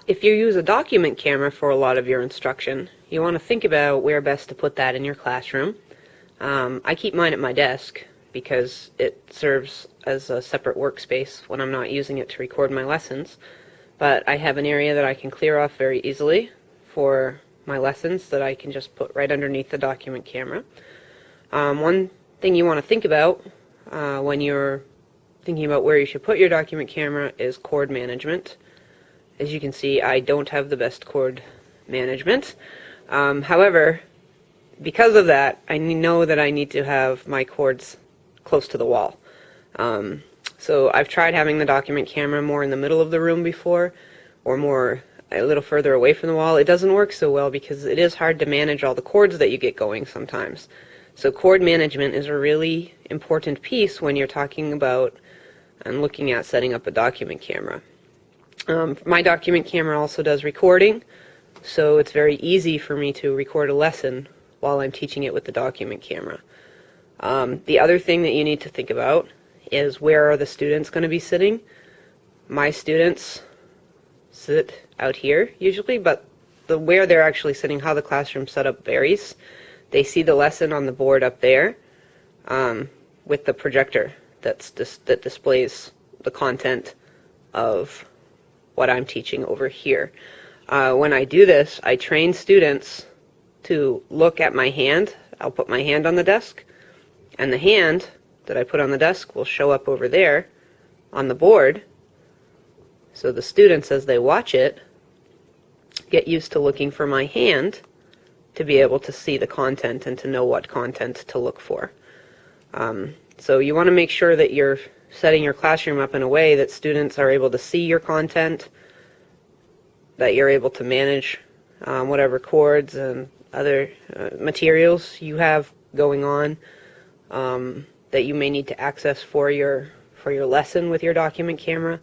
If you use a document camera for a lot of your instruction, you want to think about where best to put that in your classroom. I keep mine at my desk because it serves as a separate workspace when I'm not using it to record my lessons. But I have an area that I can clear off very easily for my lessons that I can just put right underneath the document camera. One thing you want to think about when you're thinking about where you should put your document camera is cord management. As you can see, I don't have the best cord management. However, because of that, I know that I need to have my cords close to the wall. So I've tried having the document camera more in the middle of the room before, or more a little further away from the wall. It doesn't work so well because it is hard to manage all the cords that you get going sometimes. So cord management is a really important piece when you're talking about and looking at setting up a document camera. My document camera also does recording, so it's very easy for me to record a lesson while I'm teaching it with the document camera. The other thing that you need to think about is where are the students going to be sitting. My students sit out here usually, but where they're actually sitting, how the classroom setup varies. They see the lesson on the board up there with the projector that displays the content of what I'm teaching over here. When I do this, I train students to look at my hand. I'll put my hand on the desk, and the hand that I put on the desk will show up over there on the board. So the students, as they watch it, get used to looking for my hand to be able to see the content and to know what content to look for. So you want to make sure that you're setting your classroom up in a way that students are able to see your content, that you're able to manage whatever cords and other materials you have going on that you may need to access for your lesson with your document camera.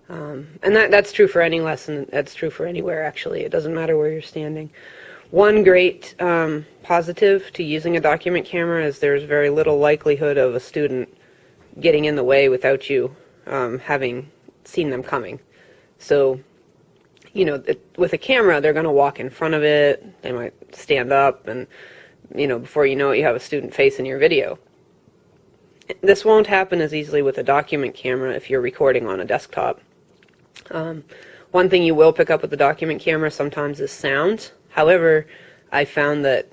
And that's true for any lesson. That's true for anywhere, actually. It doesn't matter where you're standing. One great positive to using a document camera is there's very little likelihood of a student getting in the way without you having seen them coming. So, you know, with a camera, they're going to walk in front of it. They might stand up, and, you know, before you know it, you have a student face in your video. This won't happen as easily with a document camera if you're recording on a desktop. One thing you will pick up with the document camera sometimes is sound. However, I found that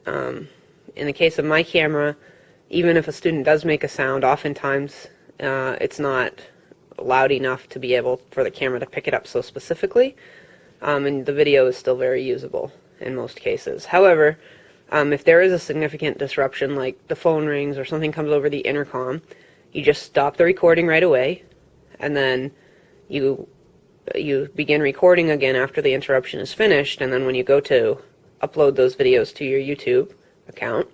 in the case of my camera, even if a student does make a sound, oftentimes it's not loud enough to be able for the camera to pick it up so specifically, and the video is still very usable in most cases. However, if there is a significant disruption, like the phone rings or something comes over the intercom, you just stop the recording right away, and then you begin recording again after the interruption is finished, and then when you go to upload those videos to your YouTube account,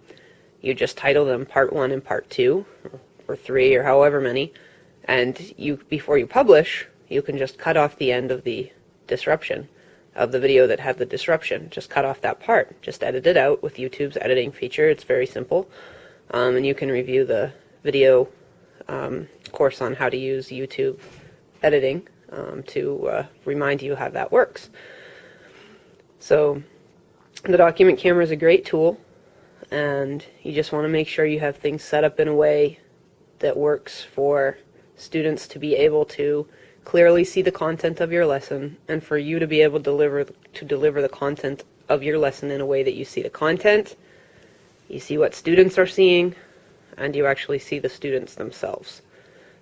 you just title them Part 1 and Part 2, or 3, or however many, and before you publish, you can just cut off the end of the disruption, of the video that had the disruption. Just cut off that part. Just edit it out with YouTube's editing feature. It's very simple. And you can review the video course on how to use YouTube editing to remind you how that works. So the document camera is a great tool, and you just want to make sure you have things set up in a way that works for students to be able to clearly see the content of your lesson, and for you to be able to deliver the content of your lesson in a way that you see the content, you see what students are seeing, and you actually see the students themselves.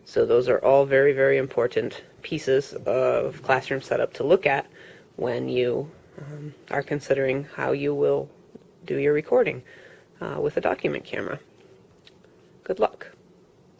So those are all very, very important pieces of classroom setup to look at when you are considering how you will do your recording with a document camera. Good luck.